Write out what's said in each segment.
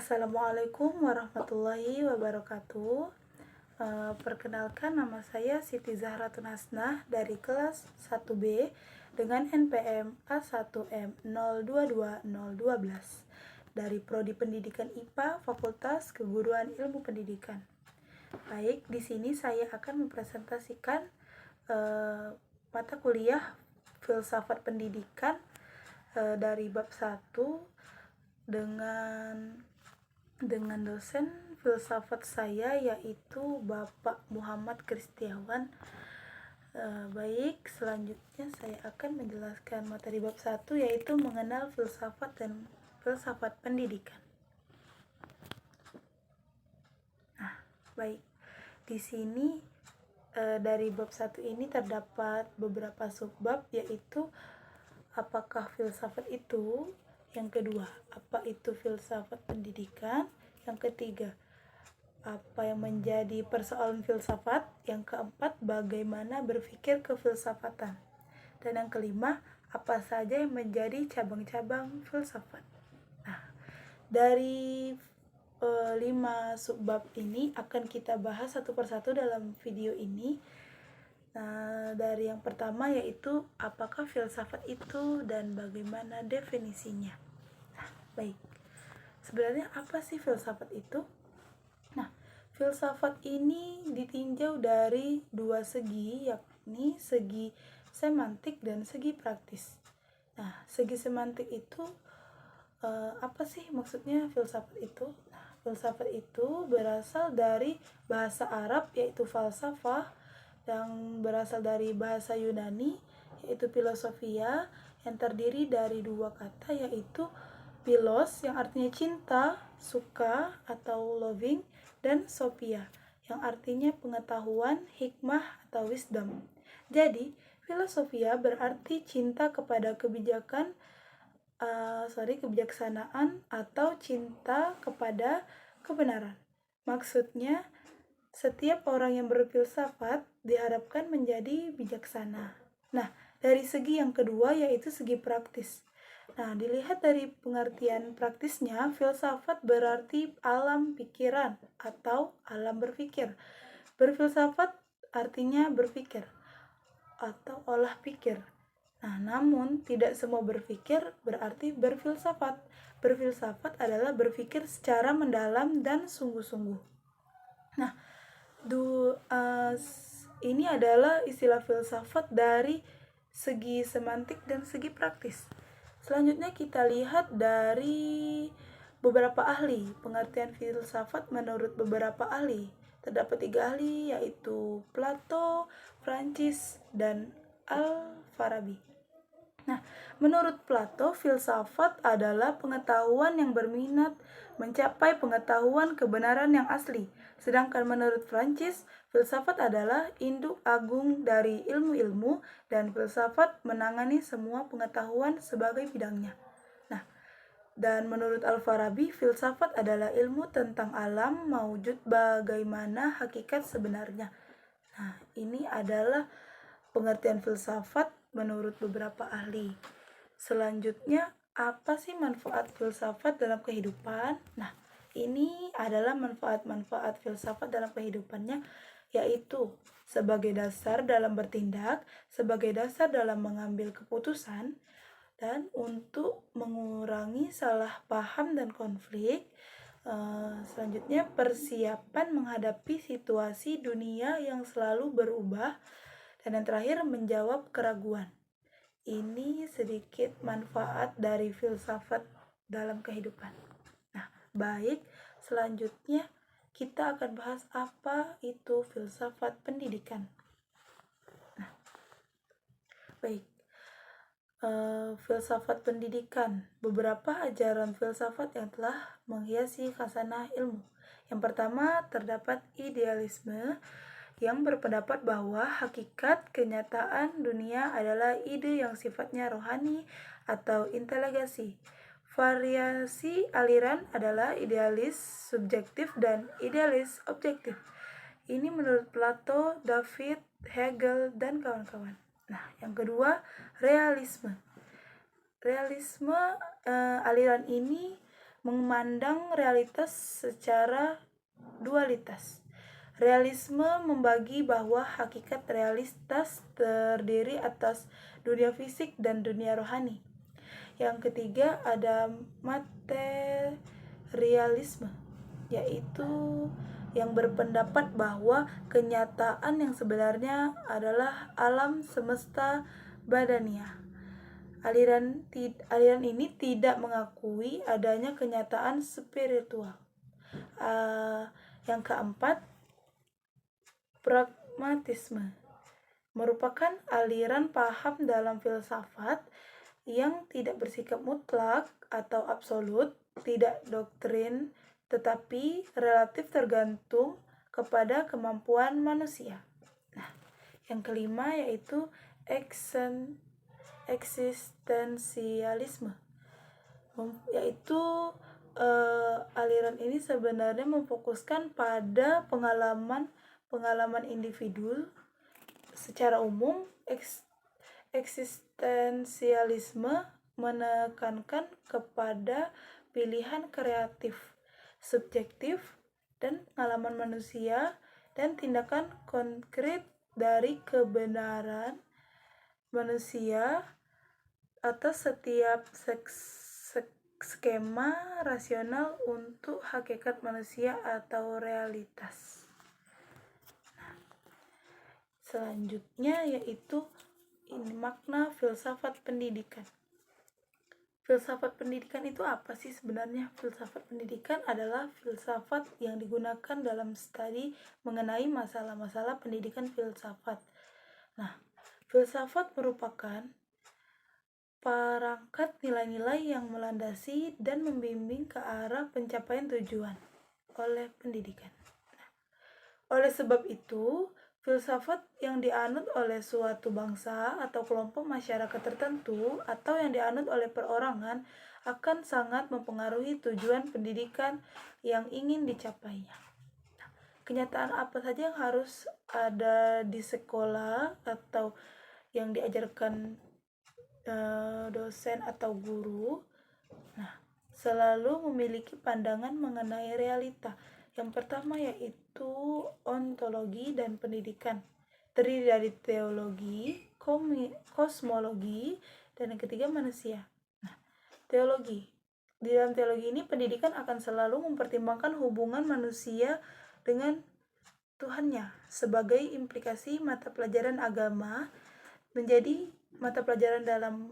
Assalamualaikum warahmatullahi wabarakatuh. Perkenalkan, nama saya Siti Zahratun Hasnah dari kelas 1B dengan NPM A1M022012 dari Prodi Pendidikan IPA Fakultas Keguruan Ilmu Pendidikan. Baik, di sini saya akan mempresentasikan mata kuliah Filsafat Pendidikan dari bab 1 dengan dosen filsafat saya, yaitu Bapak Muhammad Kristiawan. Baik, selanjutnya saya akan menjelaskan materi bab 1, yaitu mengenal filsafat dan filsafat pendidikan. Baik, di sini dari bab 1 ini terdapat beberapa subbab, yaitu apakah filsafat itu, yang kedua, apa itu filsafat pendidikan, yang ketiga, apa yang menjadi persoalan filsafat, yang keempat, bagaimana berpikir kefilsafatan, dan yang kelima, apa saja yang menjadi cabang-cabang filsafat. Nah, dari 5 subbab ini akan kita bahas satu persatu dalam video ini. Nah, dari yang pertama yaitu apakah filsafat itu dan bagaimana definisinya. Nah, baik. Sebenarnya apa sih filsafat itu? Nah, filsafat ini ditinjau dari dua segi, yakni segi semantik dan segi praktis. Nah, segi semantik itu apa sih maksudnya filsafat itu? Nah, filsafat itu berasal dari bahasa Arab yaitu falsafah, yang berasal dari bahasa Yunani yaitu filosofia, yang terdiri dari dua kata yaitu philos yang artinya cinta, suka atau loving, dan sophia yang artinya pengetahuan, hikmah atau wisdom. Jadi, filosofia berarti cinta kepada kebijaksanaan atau cinta kepada kebenaran. Maksudnya, setiap orang yang berfilsafat diharapkan menjadi bijaksana. Nah, dari segi yang kedua yaitu segi praktis. Nah, dilihat dari pengertian praktisnya, filsafat berarti alam pikiran atau alam berpikir. Berfilsafat artinya berpikir atau olah pikir. Nah, namun tidak semua berpikir berarti berfilsafat. Berfilsafat adalah berpikir secara mendalam dan sungguh-sungguh. Nah, ini adalah istilah filsafat dari segi semantik dan segi praktis. Selanjutnya kita lihat dari beberapa ahli. Pengertian filsafat menurut beberapa ahli. Terdapat 3 ahli, yaitu Plato, Francis, dan Al-Farabi. Nah, menurut Plato, filsafat adalah pengetahuan yang berminat mencapai pengetahuan kebenaran yang asli. Sedangkan menurut Francis, filsafat adalah induk agung dari ilmu-ilmu dan filsafat menangani semua pengetahuan sebagai bidangnya. Nah, dan menurut Al-Farabi, filsafat adalah ilmu tentang alam maujud bagaimana hakikat sebenarnya. Nah, ini adalah pengertian filsafat menurut beberapa ahli. Selanjutnya, apa sih manfaat filsafat dalam kehidupan? Nah, ini adalah manfaat-manfaat filsafat dalam kehidupannya, yaitu sebagai dasar dalam bertindak, sebagai dasar dalam mengambil keputusan, dan untuk mengurangi salah paham dan konflik. Selanjutnya, persiapan menghadapi situasi dunia yang selalu berubah, dan yang terakhir, menjawab keraguan. Ini sedikit manfaat dari filsafat dalam kehidupan. Nah, baik, selanjutnya kita akan bahas apa itu filsafat pendidikan. Nah, baik. Filsafat pendidikan, beberapa ajaran filsafat yang telah menghiasi khasanah ilmu. Yang pertama, terdapat idealisme yang berpendapat bahwa hakikat kenyataan dunia adalah ide yang sifatnya rohani atau inteligasi. Variasi aliran adalah idealis subjektif dan idealis objektif. Ini menurut Plato, David, Hegel, dan kawan-kawan. Nah, yang kedua, realisme. Realisme aliran ini memandang realitas secara dualitas. Realisme membagi bahwa hakikat realitas terdiri atas dunia fisik dan dunia rohani. Yang ketiga ada materialisme, yaitu yang berpendapat bahwa kenyataan yang sebenarnya adalah alam semesta badania. Aliran ini tidak mengakui adanya kenyataan spiritual. Yang keempat, pragmatisme merupakan aliran paham dalam filsafat yang tidak bersikap mutlak atau absolut, tidak doktrin, tetapi relatif tergantung kepada kemampuan manusia. Nah, yang kelima yaitu eksistensialisme, yaitu aliran ini sebenarnya memfokuskan pada pengalaman individu secara umum. Eksistensialisme menekankan kepada pilihan kreatif, subjektif, dan pengalaman manusia dan tindakan konkret dari kebenaran manusia atas setiap skema rasional untuk hakikat manusia atau realitas. Selanjutnya yaitu makna filsafat pendidikan. Filsafat pendidikan itu apa sih sebenarnya? Filsafat pendidikan adalah filsafat yang digunakan dalam studi mengenai masalah-masalah pendidikan filsafat. Nah, filsafat merupakan perangkat nilai-nilai yang melandasi dan membimbing ke arah pencapaian tujuan oleh pendidikan. Oleh sebab itu, filsafat yang dianut oleh suatu bangsa atau kelompok masyarakat tertentu atau yang dianut oleh perorangan akan sangat mempengaruhi tujuan pendidikan yang ingin dicapainya. Kenyataan apa saja yang harus ada di sekolah atau yang diajarkan dosen atau guru, selalu memiliki pandangan mengenai realita. Yang pertama yaitu ontologi dan pendidikan, terdiri dari teologi, kosmologi, dan yang ketiga manusia. Teologi. Di dalam teologi ini pendidikan akan selalu mempertimbangkan hubungan manusia dengan Tuhannya sebagai implikasi mata pelajaran agama menjadi mata pelajaran dalam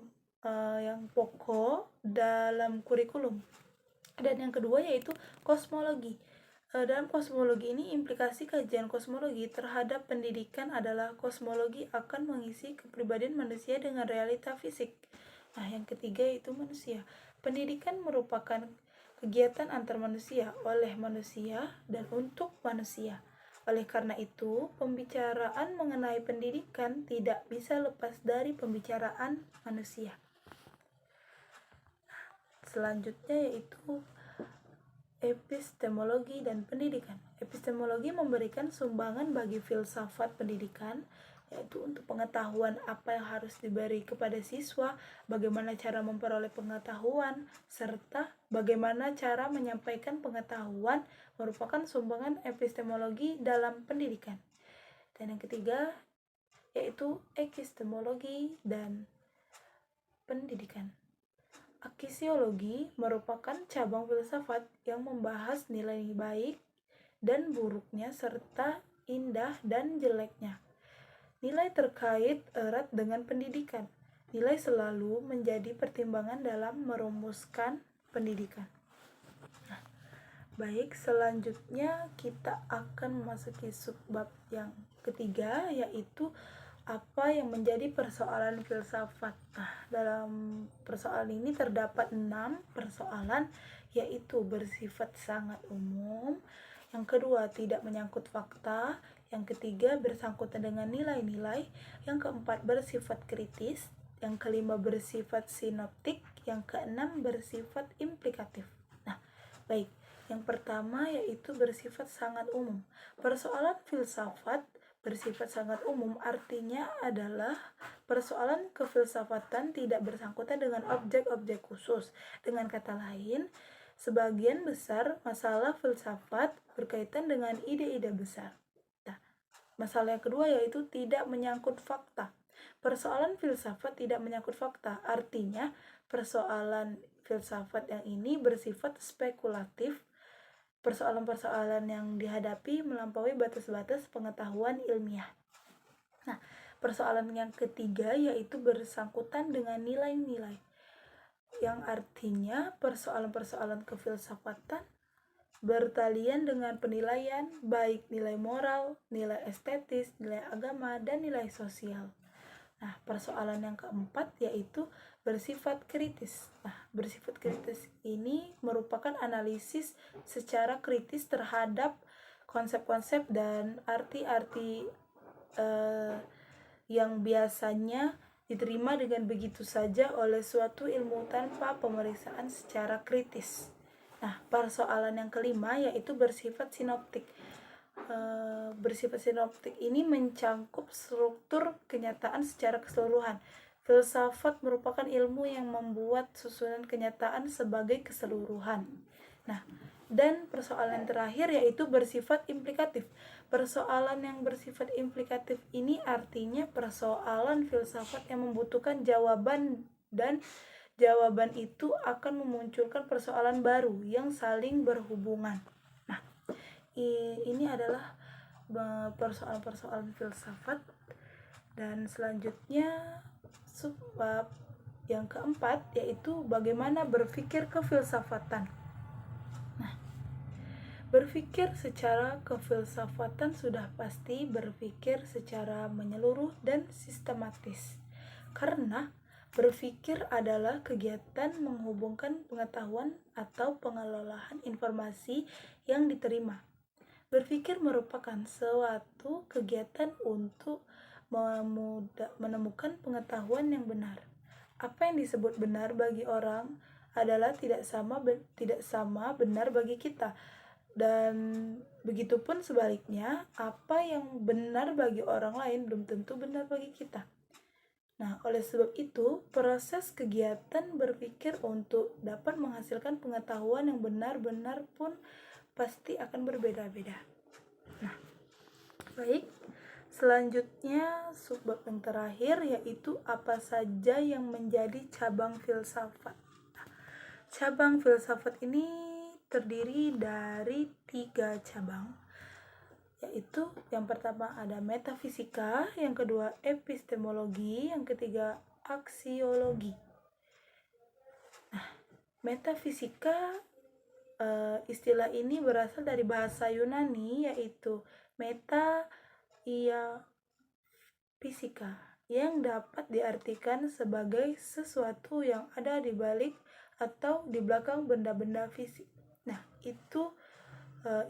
yang pokok dalam kurikulum. Dan yang kedua yaitu kosmologi. Dalam kosmologi ini implikasi kajian kosmologi terhadap pendidikan adalah kosmologi akan mengisi kepribadian manusia dengan realita fisik. Nah, yang ketiga yaitu manusia. Pendidikan merupakan kegiatan antar manusia, oleh manusia, dan untuk manusia. Oleh karena itu, pembicaraan mengenai pendidikan tidak bisa lepas dari pembicaraan manusia. Selanjutnya yaitu epistemologi dan pendidikan. Epistemologi memberikan sumbangan bagi filsafat pendidikan, yaitu untuk pengetahuan apa yang harus diberi kepada siswa, bagaimana cara memperoleh pengetahuan, serta bagaimana cara menyampaikan pengetahuan merupakan sumbangan epistemologi dalam pendidikan. Dan yang ketiga yaitu epistemologi dan pendidikan. Aksiologi merupakan cabang filsafat yang membahas nilai baik dan buruknya serta indah dan jeleknya. Nilai terkait erat dengan pendidikan. Nilai selalu menjadi pertimbangan dalam merumuskan pendidikan. Baik, selanjutnya kita akan memasuki subbab yang ketiga, yaitu apa yang menjadi persoalan filsafat. Dalam persoalan ini terdapat 6 persoalan, yaitu bersifat sangat umum. Yang kedua, tidak menyangkut fakta. Yang ketiga, bersangkutan dengan nilai-nilai. Yang keempat, bersifat kritis. Yang kelima, bersifat sinoptik. Yang keenam, bersifat implikatif. Baik, yang pertama yaitu bersifat sangat umum. Persoalan filsafat bersifat sangat umum artinya adalah persoalan kefilsafatan tidak bersangkutan dengan objek-objek khusus. Dengan kata lain, Sebagian besar masalah filsafat berkaitan dengan ide-ide besar. Nah, masalah yang kedua yaitu tidak menyangkut fakta. Persoalan filsafat tidak menyangkut fakta, artinya persoalan filsafat yang ini bersifat spekulatif. Persoalan-persoalan yang dihadapi melampaui batas-batas pengetahuan ilmiah. Nah, persoalan yang ketiga yaitu bersangkutan dengan nilai-nilai, yang artinya persoalan-persoalan kefilsafatan bertalian dengan penilaian, baik nilai moral, nilai estetis, nilai agama, dan nilai sosial. Nah, persoalan yang keempat yaitu bersifat kritis. Nah, bersifat kritis ini merupakan analisis secara kritis terhadap konsep-konsep dan arti-arti yang biasanya diterima dengan begitu saja oleh suatu ilmu tanpa pemeriksaan secara kritis. Nah, persoalan yang kelima yaitu bersifat sinoptik. Bersifat sinoptik ini mencangkup struktur kenyataan secara keseluruhan. Filsafat merupakan ilmu yang membuat susunan kenyataan sebagai keseluruhan. Nah, dan persoalan terakhir yaitu bersifat implikatif. Persoalan yang bersifat implikatif ini artinya persoalan filsafat yang membutuhkan jawaban, dan jawaban itu akan memunculkan persoalan baru yang saling berhubungan. Nah, ini adalah persoalan-persoalan filsafat. Dan selanjutnya subbab yang keempat yaitu bagaimana berpikir kefilsafatan. Nah, berpikir secara kefilsafatan sudah pasti berpikir secara menyeluruh dan sistematis, karena berpikir adalah kegiatan menghubungkan pengetahuan atau pengelolaan informasi yang diterima. Berpikir merupakan suatu kegiatan untuk menemukan pengetahuan yang benar. Apa yang disebut benar bagi orang adalah tidak sama benar bagi kita. Dan begitupun sebaliknya, apa yang benar bagi orang lain belum tentu benar bagi kita. Nah, oleh sebab itu, proses kegiatan berpikir untuk dapat menghasilkan pengetahuan yang benar-benar pun pasti akan berbeda-beda. Nah, baik. Selanjutnya subbab yang terakhir yaitu apa saja yang menjadi cabang filsafat. Nah, cabang filsafat ini terdiri dari 3 cabang, yaitu yang pertama ada metafisika, yang kedua epistemologi, yang ketiga aksiologi. Nah, metafisika, istilah ini berasal dari bahasa Yunani yaitu meta fisika, yang dapat diartikan sebagai sesuatu yang ada di balik atau di belakang benda-benda fisik. Nah, itu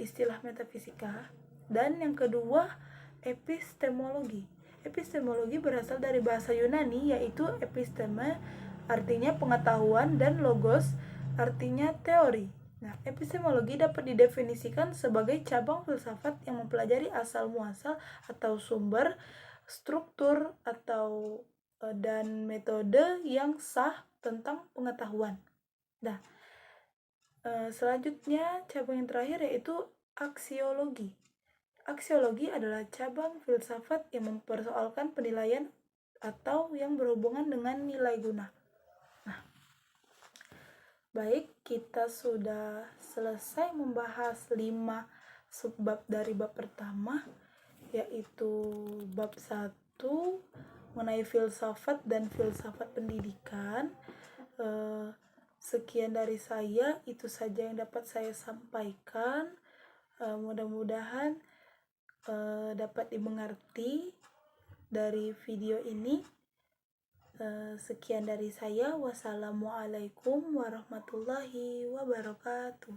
istilah metafisika. Dan yang kedua epistemologi. Epistemologi berasal dari bahasa Yunani yaitu episteme, artinya pengetahuan, dan logos, artinya teori. Nah, epistemologi dapat didefinisikan sebagai cabang filsafat yang mempelajari asal-muasal atau sumber, struktur, atau dan metode yang sah tentang pengetahuan. Nah, selanjutnya cabang yang terakhir yaitu aksiologi. Aksiologi adalah cabang filsafat yang mempersoalkan penilaian atau yang berhubungan dengan nilai guna. Nah, baik, kita sudah selesai membahas 5 subbab dari bab pertama, yaitu bab 1 mengenai filsafat dan filsafat pendidikan. Sekian dari saya, itu saja yang dapat saya sampaikan. Mudah-mudahan dapat dimengerti dari video ini. Sekian dari saya. Wassalamualaikum warahmatullahi wabarakatuh.